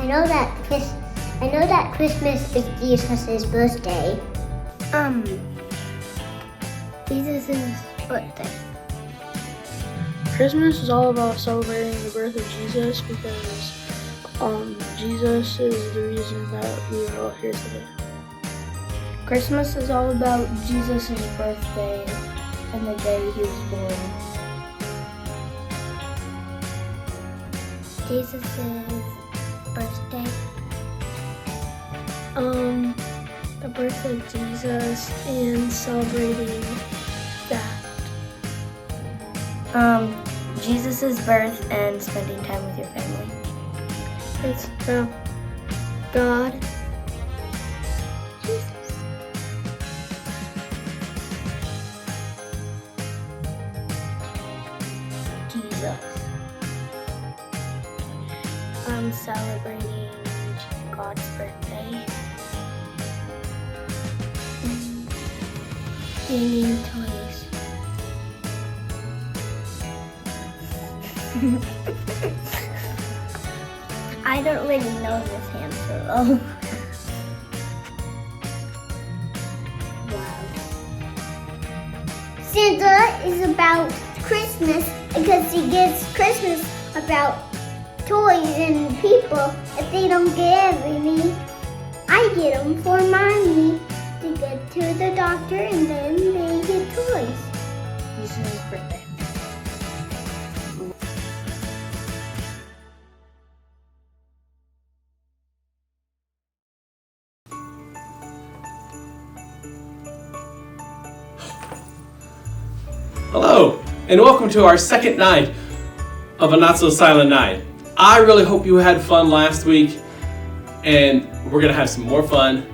I know that Christmas is Jesus' birthday. Jesus' birthday. Christmas is all about celebrating the birth of Jesus because Jesus is the reason that we are all here today. Christmas is all about Jesus' birthday and the day he was born. Jesus' birthday. The birth of Jesus and celebrating that. Jesus' birth and spending time with your family. It's about God. Jesus. Jesus. I'm celebrating God's birthday. Gaming toys. I don't really know this answer though. Wow. Santa is about Christmas because he gives Christmas about toys and people. If they don't get everything, I get them for mommy to get to the doctor and then they get toys. Jesus' birthday. Hello, and welcome to our second night of a Not So Silent Night. I really hope you had fun last week, and we're going to have some more fun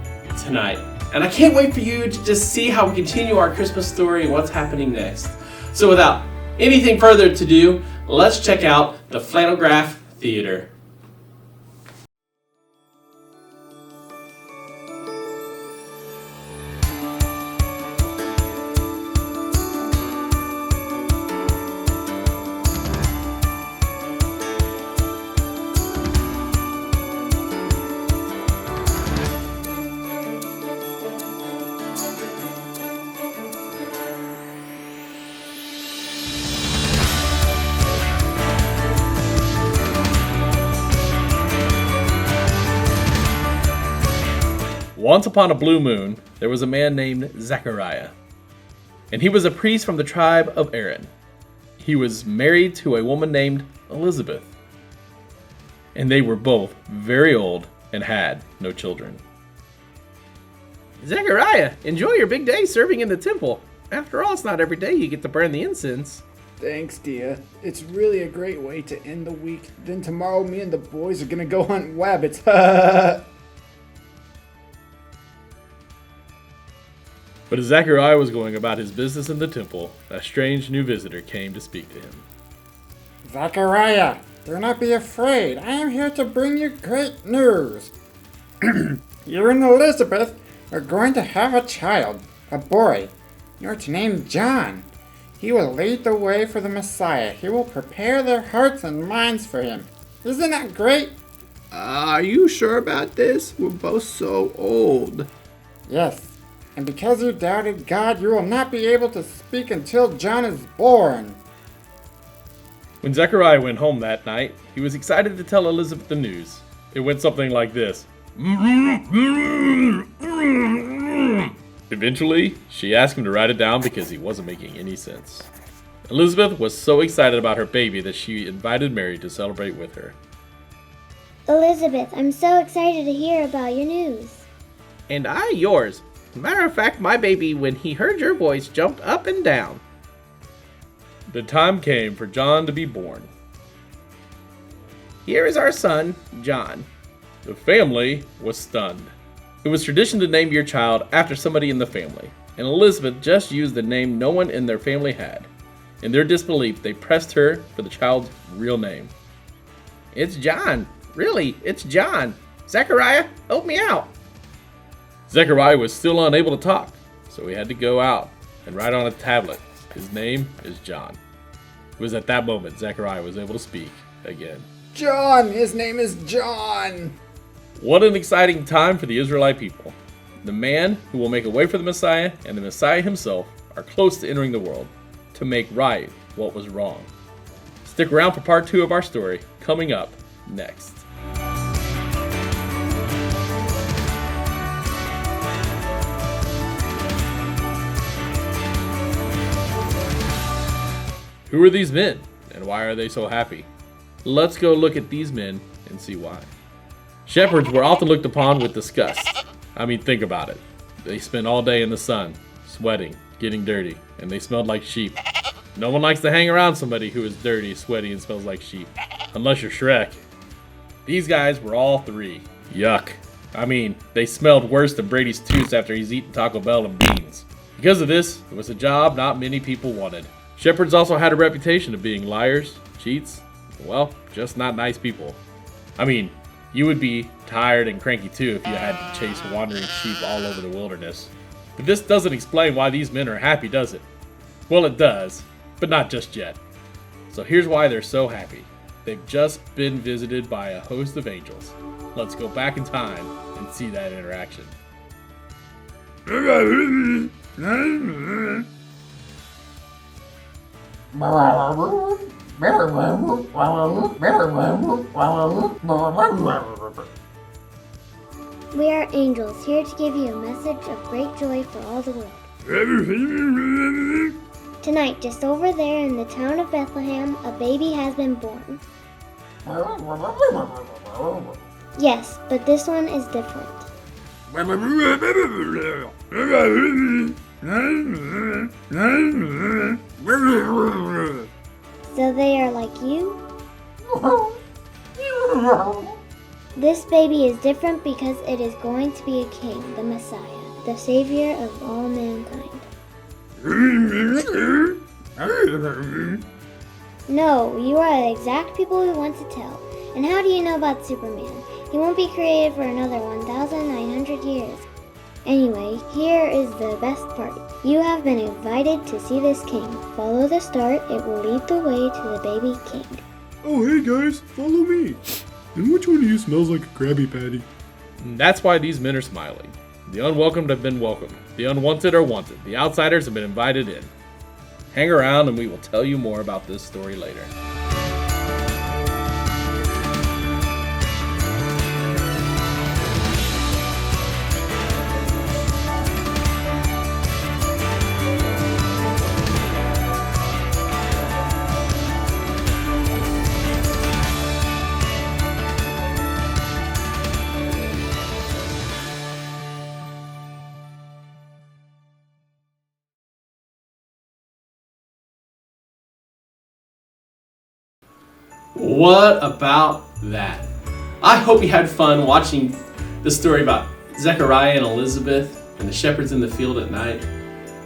tonight. And I can't wait for you to just see how we continue our Christmas story and what's happening next. So without anything further to do, let's check out the Flannelgraph Theater. Once upon a blue moon, there was a man named Zechariah, and he was a priest from the tribe of Aaron. He was married to a woman named Elizabeth, and they were both very old and had no children. Zechariah, enjoy your big day serving in the temple. After all, it's not every day you get to burn the incense. Thanks, Dia. It's really a great way to end the week. Then tomorrow, me and the boys are gonna go hunt wabbits. But as Zechariah was going about his business in the temple, a strange new visitor came to speak to him. Zechariah, do not be afraid. I am here to bring you great news. You and Elizabeth are going to have a child, a boy. You're to name John. He will lead the way for the Messiah. He will prepare their hearts and minds for him. Isn't that great? Are you sure about this? We're both so old. Yes. And because you doubted God, you will not be able to speak until John is born. When Zechariah went home that night, he was excited to tell Elizabeth the news. It went something like this. Eventually, she asked him to write it down because he wasn't making any sense. Elizabeth was so excited about her baby that she invited Mary to celebrate with her. Elizabeth, I'm so excited to hear about your news. And I yours. Matter of fact, my baby, when he heard your voice, jumped up and down. The time came for John to be born. Here is our son, John. The family was stunned. It was tradition to name your child after somebody in the family, and Elizabeth just used the name no one in their family had. In their disbelief, they pressed her for the child's real name. It's John. Really, it's John. Zechariah, help me out. Zechariah was still unable to talk, so he had to go out and write on a tablet. His name is John. It was at that moment Zechariah was able to speak again. John! His name is John! What an exciting time for the Israelite people. The man who will make a way for the Messiah and the Messiah himself are close to entering the world to make right what was wrong. Stick around for part 2 of our story, coming up next. Who are these men, and why are they so happy? Let's go look at these men and see why. Shepherds were often looked upon with disgust. I mean, think about it. They spent all day in the sun, sweating, getting dirty, and they smelled like sheep. No one likes to hang around somebody who is dirty, sweaty, and smells like sheep. Unless you're Shrek. These guys were all 3. Yuck. I mean, they smelled worse than Brady's tooth after he's eaten Taco Bell and beans. Because of this, it was a job not many people wanted. Shepherds also had a reputation of being liars, cheats, well, just not nice people. I mean, you would be tired and cranky too if you had to chase wandering sheep all over the wilderness. But this doesn't explain why these men are happy, does it? Well, it does, but not just yet. So here's why they're so happy. They've just been visited by a host of angels. Let's go back in time and see that interaction. We are angels here to give you a message of great joy for all the world. Tonight, just over there in the town of Bethlehem, a baby has been born. Yes, but this one is different. So they are like you? This baby is different because it is going to be a king, the Messiah, the Savior of all mankind. No, you are the exact people we want to tell. And how do you know about Superman? He won't be created for another 1,900 years. Anyway, here is the best part. You have been invited to see this king. Follow the star, it will lead the way to the baby king. Oh, hey guys, follow me. And which one of you smells like a Krabby Patty? And that's why these men are smiling. The unwelcomed have been welcomed. The unwanted are wanted. The outsiders have been invited in. Hang around and we will tell you more about this story later. What about that? I hope you had fun watching the story about Zechariah and Elizabeth and the shepherds in the field at night.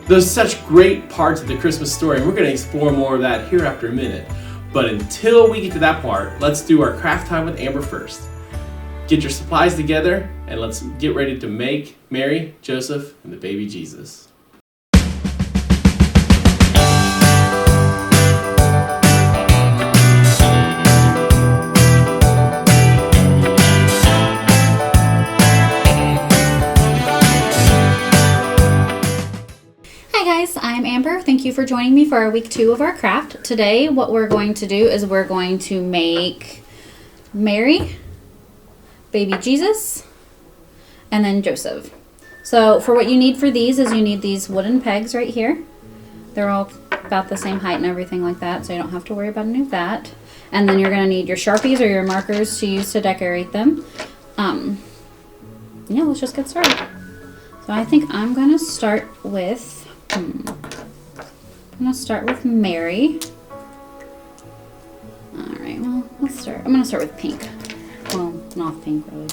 There's such great parts of the Christmas story, and we're going to explore more of that here after a minute. But until we get to that part, let's do our craft time with Amber first. Get your supplies together, and let's get ready to make Mary, Joseph, and the baby Jesus. I'm Amber. Thank you for joining me for our week 2 of our craft. Today, what we're going to do is we're going to make Mary, baby Jesus, and then Joseph. So for what you need for these is you need these wooden pegs right here. They're all about the same height and everything like that, so you don't have to worry about any of that. And then you're going to need your Sharpies or your markers to use to decorate them. Yeah, let's just get started. So I think I'm going to start with I'm going to start with Mary. Alright, well, I'm going to start with pink. Well, not pink, really.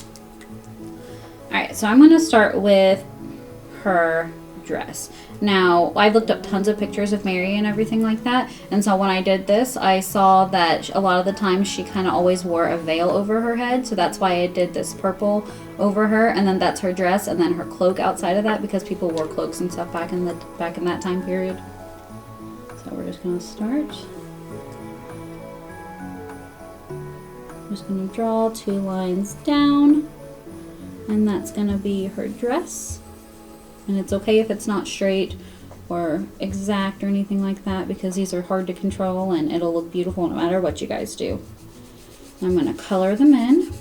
Alright, so I'm going to start with her dress. Now, I've looked up tons of pictures of Mary and everything like that, and so when I did this, I saw that a lot of the times she kind of always wore a veil over her head, so that's why I did this purple over her, and then that's her dress, and then her cloak outside of that, because people wore cloaks and stuff back in that time period. So we're just going to start. just going to draw 2 lines down, and that's going to be her dress. And it's okay if it's not straight or exact or anything like that, because these are hard to control and it'll look beautiful no matter what you guys do. I'm going to color them in.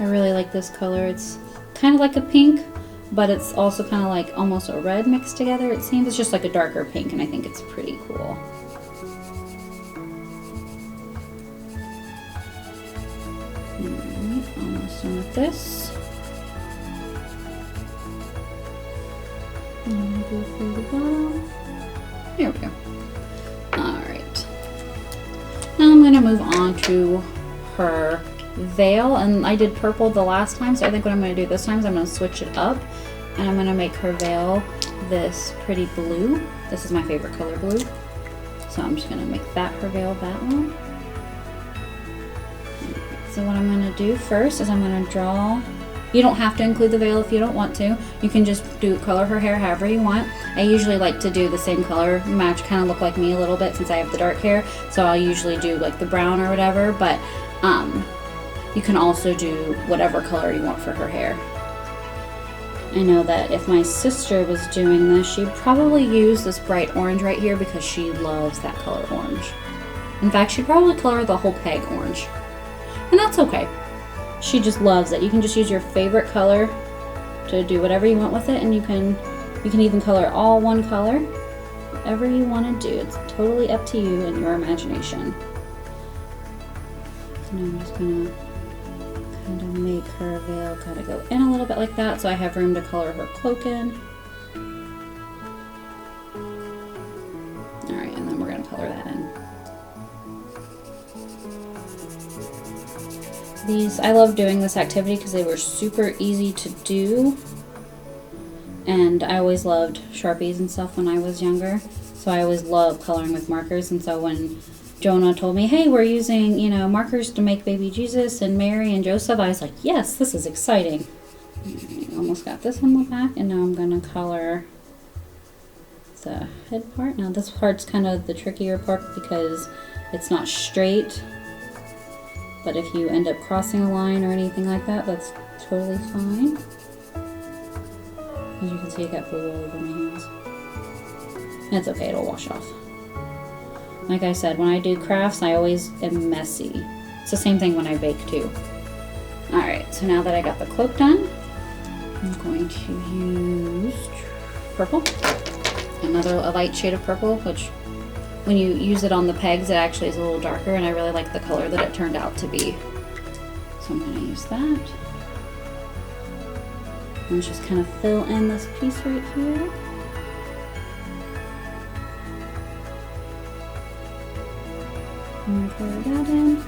I really like this color. It's kind of like a pink, but it's also kind of like almost a red mixed together. It seems it's just like a darker pink, and I think it's pretty cool. Alright, almost done with this. And go through the bottom. There we go. Alright. Now I'm going to move on to her veil, and I did purple the last time, so I think what I'm going to do this time is I'm going to switch it up, and I'm going to make her veil this pretty blue. This is my favorite color, blue. So I'm just going to make that her veil, that one. So what I'm going to do first is I'm going to draw. You don't have to include the veil if you don't want to. You can just color her hair however you want. I usually like to do the same color match, kind of look like me a little bit since I have the dark hair. So I'll usually do like the brown or whatever, but you can also do whatever color you want for her hair. I know that if my sister was doing this, she'd probably use this bright orange right here because she loves that color orange. In fact, she'd probably color the whole peg orange. And that's okay. She just loves it. You can just use your favorite color to do whatever you want with it, and you can even color all one color. Whatever you want to do. It's totally up to you and your imagination. So now I'm just gonna kind of make her veil kind of go in a little bit like that, so I have room to color her cloak in. Alright, and then we're going to color that in. I love doing this activity because they were super easy to do, and I always loved Sharpies and stuff when I was younger, so I always loved coloring with markers. And so when Jonah told me, hey, we're using, markers to make baby Jesus and Mary and Joseph, I was like, yes, this is exciting. Right, almost got this on the back, and now I'm going to color the head part. Now this part's kind of the trickier part because it's not straight, but if you end up crossing a line or anything like that, that's totally fine. As you can see, I got blue all over my hands. That's okay, it'll wash off. Like I said, when I do crafts, I always am messy. It's the same thing when I bake too. Alright, so now that I got the cloak done, I'm going to use purple. A light shade of purple, which when you use it on the pegs, it actually is a little darker, and I really like the color that it turned out to be. So I'm going to use that. And just kind of fill in this piece right here. And color that in.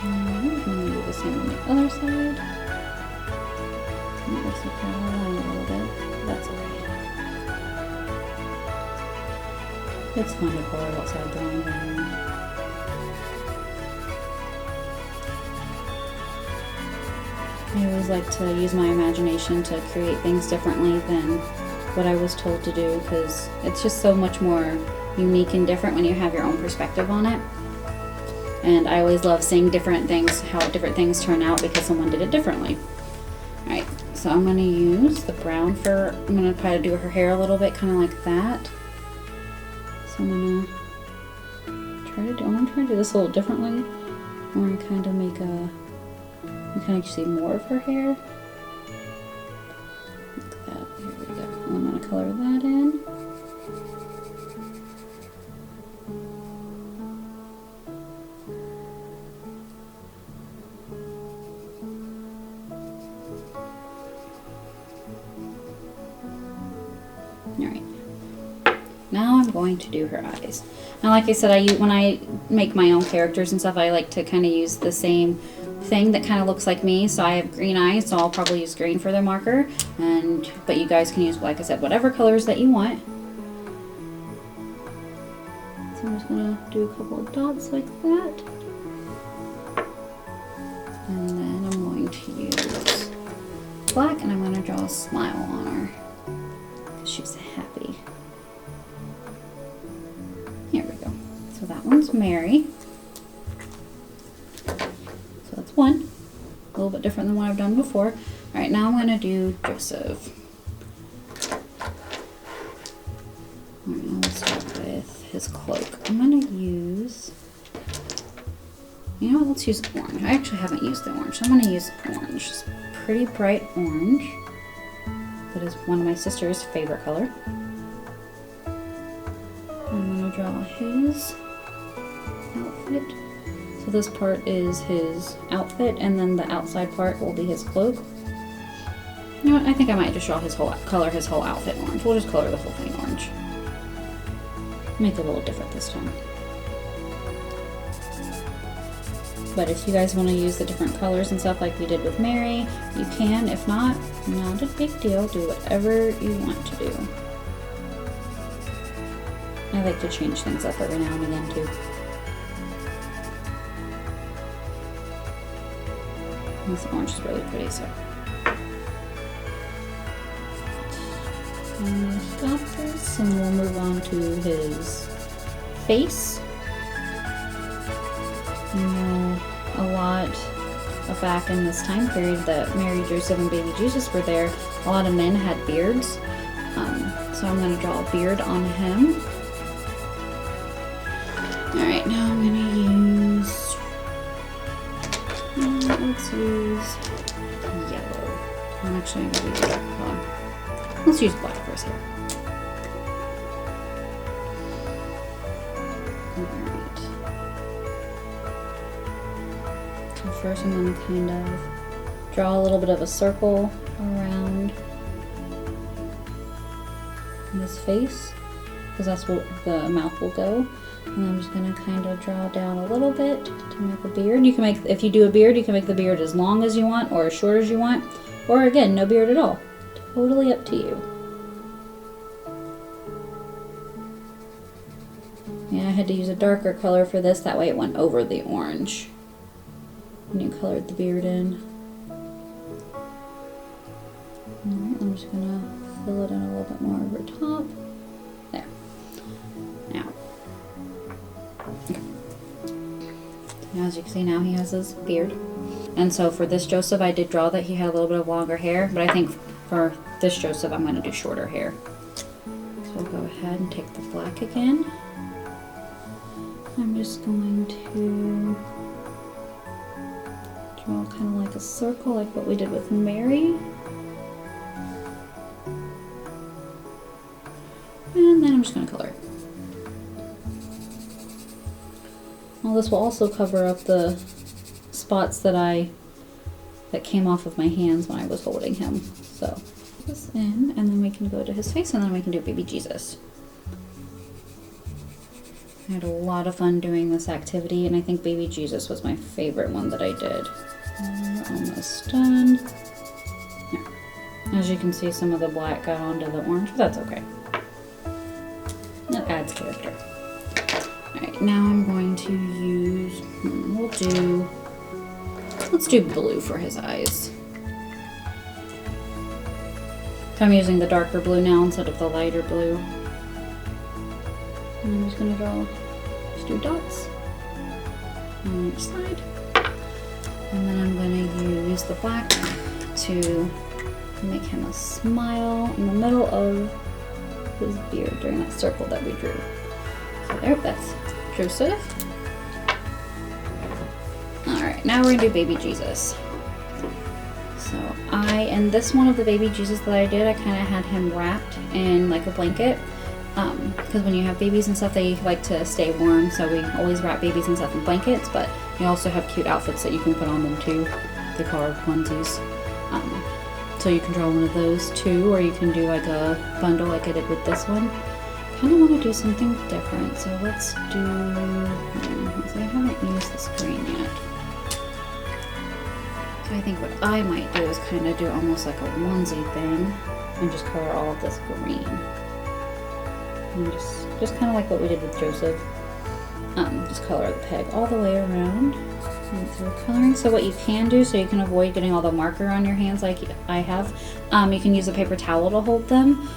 And then do the same on the other side. And also kind of align a little bit. That's okay. It's fun to color outside drawing anyway. I always like to use my imagination to create things differently than what I was told to do, because it's just so much more unique and different when you have your own perspective on it. And I always love seeing different things, how different things turn out because someone did it differently. Alright, so I'm going to use the brown I'm going to try to do her hair a little bit kind of like that. So I'm going to try to do this a little differently, where I kind of make you kind of see more of her hair. Like that. Here we go. And I'm going to color that in. Alright. Now I'm going to do her eyes. Now, like I said, when I make my own characters and stuff, I like to kind of use the same thing that kind of looks like me. So I have green eyes, so I'll probably use green for the marker. But you guys can use, like I said, whatever colors that you want. So I'm just gonna do a couple of dots like that. And then I'm going to use black, and I'm going to draw a smile on her. She's happy. Here we go. So that one's Mary. So that's one. A little bit different than what I've done before. Alright, now I'm going to do Joseph. Alright, now we'll start with his cloak. I'm going to use... You know what, let's use orange. I actually haven't used the orange, so I'm going to use orange. It's pretty bright orange. That is one of my sister's favorite color. I'm going to draw his outfit. So this part is his outfit, and then the outside part will be his cloak. You know what, I think I might just color his whole outfit orange. We'll just color the whole thing orange. Make it a little different this time. But if you guys want to use the different colors and stuff like we did with Mary, you can. If not, not a big deal. Do whatever you want to do. I like to change things up every now and again too. This orange is really pretty, so. And we'll stop this, and we'll move on to his face. You know, a lot of back in this time period that Mary, Joseph, and baby Jesus were there, a lot of men had beards. So I'm going to draw a beard on him. Alright, now I'm going to use... let's use yellow. I'm actually going to use dark color. Let's use black for his hair. First I'm going to kind of draw a little bit of a circle around his face, because that's where the mouth will go. And I'm just going to kind of draw down a little bit to make a beard. You can make, if you do a beard, you can make the beard as long as you want or as short as you want, or again, no beard at all. Totally up to you. Yeah, I had to use a darker color for this, that way it went over the orange when you colored the beard in. Alright, I'm just gonna fill it in a little bit more over top. There. Now. Okay. As you can see, now he has his beard. And so for this Joseph, I did draw that he had a little bit of longer hair, but I think for this Joseph, I'm gonna do shorter hair. So I'll go ahead and take the black again. I'm just going to draw kind of like a circle, like what we did with Mary. And then I'm just going to color. Well, this will also cover up the spots that came off of my hands when I was holding him. So put this in, and then we can go to his face, and then we can do baby Jesus. I had a lot of fun doing this activity, and I think baby Jesus was my favorite one that I did. We're almost done. There. As you can see, some of the black got onto the orange, but that's okay. That adds character. Alright, now I'm going to use, let's do blue for his eyes. So I'm using the darker blue now instead of the lighter blue. And I'm just going to draw just do dots on each side. And then I'm going to use the black to make him a smile in the middle of his beard during that circle that we drew. So there, that's Joseph. Alright, now we're going to do baby Jesus. So in this one of the baby Jesus that I did, I kind of had him wrapped in like a blanket. Because when you have babies and stuff, they like to stay warm, so we always wrap babies and stuff in blankets, but you also have cute outfits that you can put on them too. They call our onesies. So you can draw one of those too, or you can do like a bundle like I did with this one. Kind of want to do something different, so let's do, I haven't used this green yet. I think what I might do is kind of do almost like a onesie thing and just color all of this green. And just kind of like what we did with Joseph. Just color the peg all the way around through coloring. So what you can do, so you can avoid getting all the marker on your hands like I have, you can use a paper towel to hold them,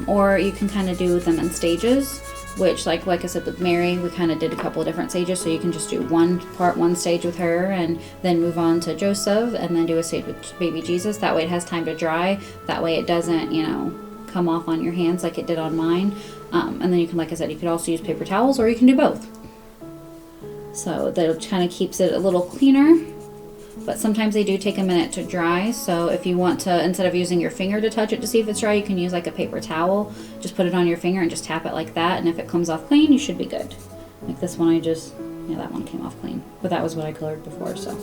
or you can kind of do them in stages, which like I said with Mary, we kind of did a couple of different stages. So you can just do one stage with her and then move on to Joseph and then do a stage with baby Jesus. That way it has time to dry. That way it doesn't, come off on your hands like it did on mine. And then you can, like I said, you could also use paper towels or you can do both. So that kind of keeps it a little cleaner, but sometimes they do take a minute to dry. So if you want to, instead of using your finger to touch it to see if it's dry, you can use like a paper towel. Just put it on your finger and just tap it like that. And if it comes off clean, you should be good. Like this one, that one came off clean, but that was what I colored before. So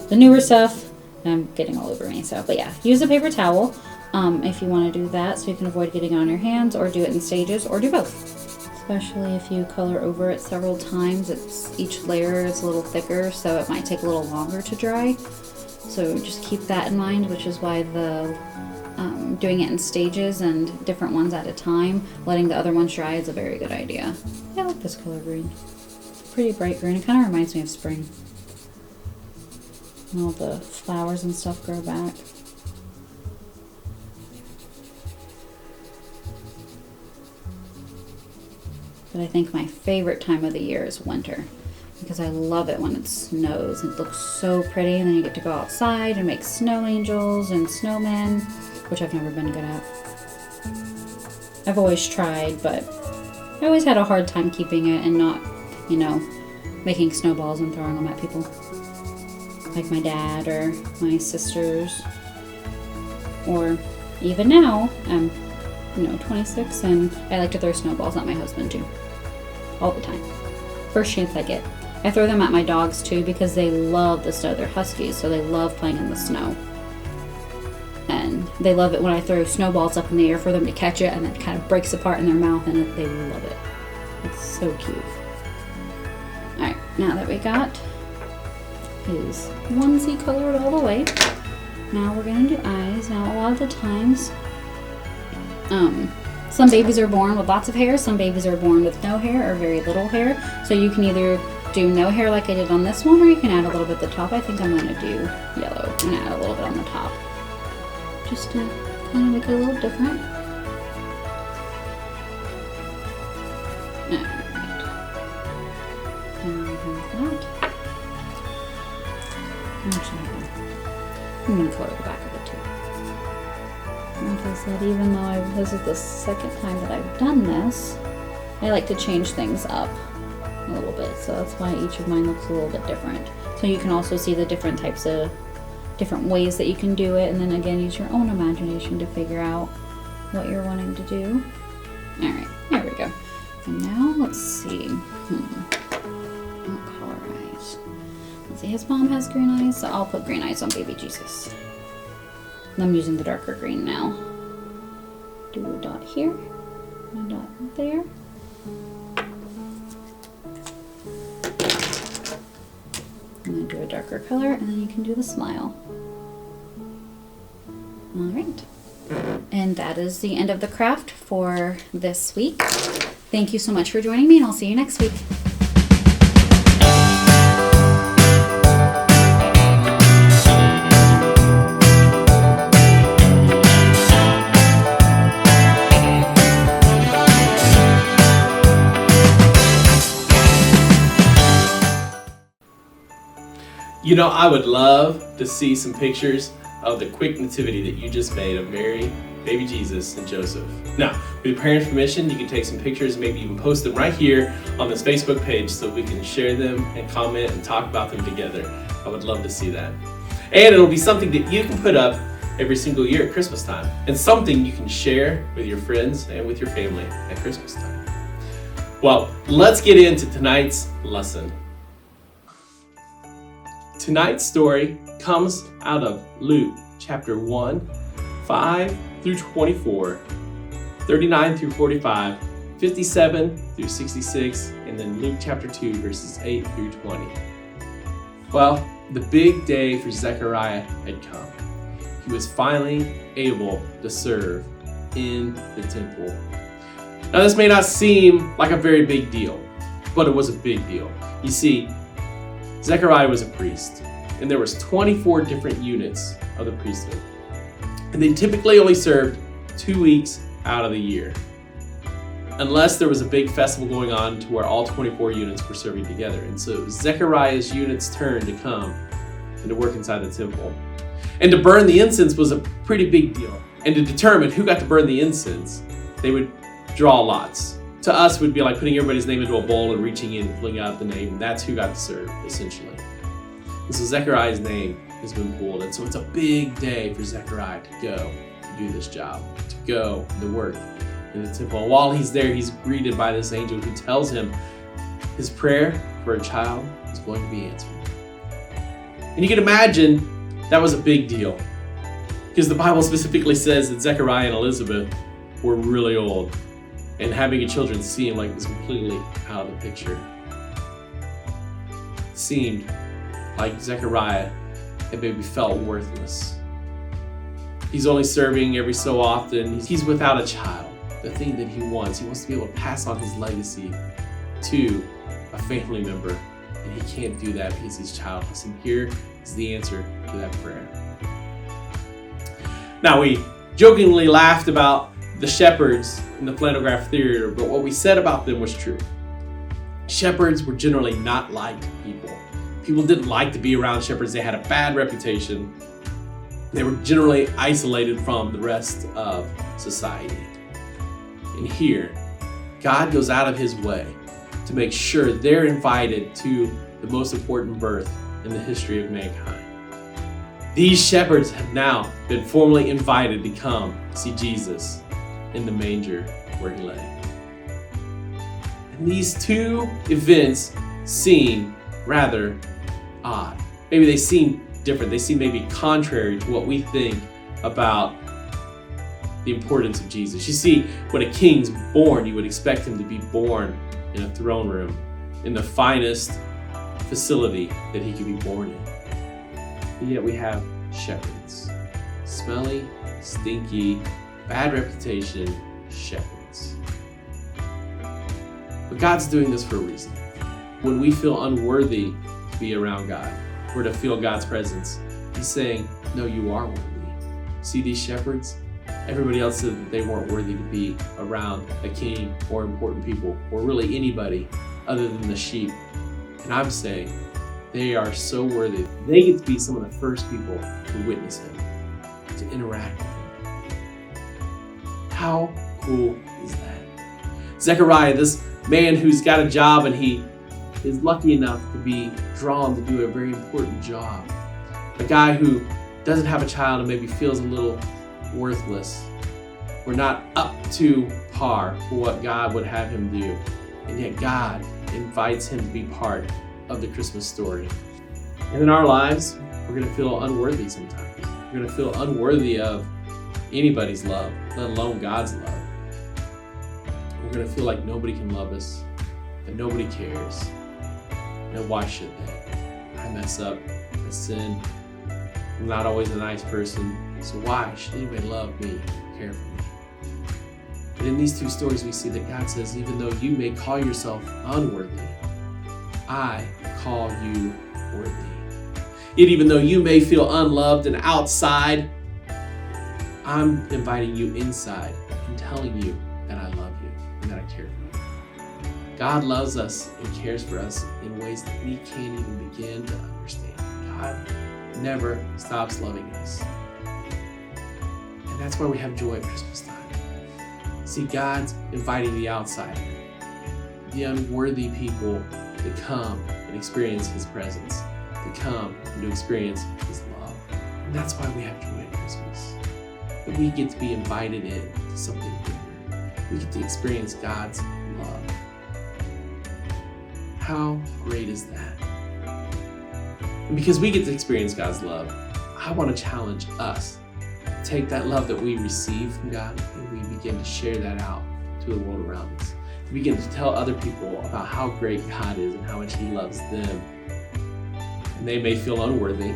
the newer stuff, I'm getting all over me. So, but yeah, use a paper towel if you want to do that, so you can avoid getting on your hands, or do it in stages, or do both. Especially if you color over it several times, each layer is a little thicker, so it might take a little longer to dry. So just keep that in mind, which is why the doing it in stages and different ones at a time, letting the other ones dry is a very good idea. Yeah, I like this color green. Pretty bright green. It kind of reminds me of spring. And all the flowers and stuff grow back. But I think my favorite time of the year is winter, because I love it when it snows. It looks so pretty, and then you get to go outside and make snow angels and snowmen, which I've never been good at. I've always tried, but I always had a hard time keeping it and not, making snowballs and throwing them at people. Like my dad or my sisters. Or even now, I'm 26, and I like to throw snowballs at my husband too. All the time. First chance I get. I throw them at my dogs too because they love the snow. They're huskies, so they love playing in the snow. And they love it when I throw snowballs up in the air for them to catch it, and it kind of breaks apart in their mouth, and they love it. It's so cute. Alright, now that we got his onesie colored all the way, now we're going to do eyes. Now a lot of the times, some babies are born with lots of hair, some babies are born with no hair or very little hair. So you can either do no hair like I did on this one, or you can add a little bit at the top. I think I'm going to do yellow and add a little bit on the top, just to kind of make it a little different. Alright. And that. I'm going to color the back of it too. Like I said, even though this is the second time that I've done this, I like to change things up a little bit. So that's why each of mine looks a little bit different. So you can also see the different types of different ways that you can do it, and then again use your own imagination to figure out what you're wanting to do. Alright, there we go. And now let's see. What color eyes? Let's see, his mom has green eyes, so I'll put green eyes on baby Jesus. And I'm using the darker green now. Do a dot here, and a dot there. And then do a darker color, and then you can do the smile. Alright. And that is the end of the craft for this week. Thank you so much for joining me, and I'll see you next week. I would love to see some pictures of the quick nativity that you just made of Mary, baby Jesus, and Joseph. Now, with your parents' permission, you can take some pictures, maybe even post them right here on this Facebook page so we can share them and comment and talk about them together. I would love to see that. And it'll be something that you can put up every single year at Christmas time, and something you can share with your friends and with your family at Christmas time. Well, let's get into tonight's lesson. Tonight's story comes out of Luke chapter 1, 5 through 24, 39 through 45, 57 through 66, and then Luke chapter 2, verses 8 through 20. Well, The big day for Zechariah had come. He was finally able to serve in the temple. Now, this may not seem like a very big deal, but it was a big deal. You see, Zechariah was a priest, and there was 24 different units of the priesthood. And they typically only served 2 weeks out of the year, unless there was a big festival going on to where all 24 units were serving together. And so it was Zechariah's unit's turn to come and to work inside the temple. And to burn the incense was a pretty big deal. And to determine who got to burn the incense, they would draw lots. To us, it would be like putting everybody's name into a bowl and reaching in and pulling out the name. That's who got to serve, essentially. And so Zechariah's name has been pulled. And so it's a big day for Zechariah to go to do this job, to go to work in the temple. And while he's there, he's greeted by this angel who tells him his prayer for a child is going to be answered. And you can imagine that was a big deal, because the Bible specifically says that Zechariah and Elizabeth were really old, and having a children seemed like it was completely out of the picture. It seemed like Zechariah had maybe felt worthless. He's only serving every so often. He's without a child, the thing that he wants. He wants to be able to pass on his legacy to a family member, and he can't do that because he's childless. And here is the answer to that prayer. Now, we jokingly laughed about the shepherds in the flannel graph theater, but what we said about them was true. Shepherds were generally not liked people. People didn't like to be around shepherds. They had a bad reputation. They were generally isolated from the rest of society. And here, God goes out of his way to make sure they're invited to the most important birth in the history of mankind. These shepherds have now been formally invited to come see Jesus in the manger where he lay. And these two events seem rather odd. Maybe they seem different. They seem maybe contrary to what we think about the importance of Jesus. You see, when a king's born, you would expect him to be born in a throne room, in the finest facility that he could be born in. And yet we have shepherds. Smelly, stinky, bad reputation shepherds. But God's doing this for a reason. When we feel unworthy to be around God, or to feel God's presence, he's saying, no, you are worthy. See these shepherds? Everybody else said that they weren't worthy to be around a king or important people, or really anybody other than the sheep. And I'm saying they are so worthy. They get to be some of the first people to witness him, to interact with him. How cool is that? Zechariah, this man who's got a job and he is lucky enough to be drawn to do a very important job. A guy who doesn't have a child and maybe feels a little worthless. We're not up to par for what God would have him do. And yet God invites him to be part of the Christmas story. And in our lives, we're going to feel unworthy sometimes. We're going to feel unworthy of anybody's love, let alone God's love. We're going to feel like nobody can love us, and nobody cares. And why should they? I mess up, I sin, I'm not always a nice person, so why should anybody love me, care for me? But in these two stories, we see that God says, even though you may call yourself unworthy, I call you worthy. Yet even though you may feel unloved and outside, I'm inviting you inside and telling you that I love you and that I care for you. God loves us and cares for us in ways that we can't even begin to understand. God never stops loving us. And that's why we have joy at Christmas time. See, God's inviting the outsider, the unworthy people, to come and experience his presence, to come and to experience his love. And that's why we have joy at Christmas. That we get to be invited in to something bigger. We get to experience God's love. How great is that? And because we get to experience God's love, I want to challenge us to take that love that we receive from God and we begin to share that out to the world around us. To begin to tell other people about how great God is and how much he loves them. And they may feel unworthy.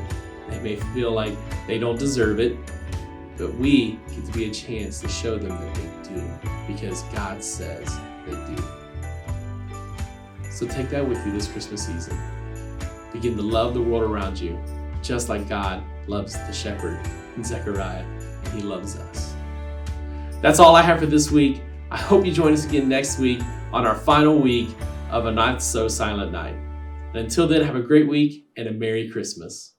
They may feel like they don't deserve it. But we get to be a chance to show them that they do, because God says they do. So take that with you this Christmas season. Begin to love the world around you, just like God loves the shepherd and Zechariah, and he loves us. That's all I have for this week. I hope you join us again next week on our final week of A Not So Silent Night. And until then, have a great week and a Merry Christmas.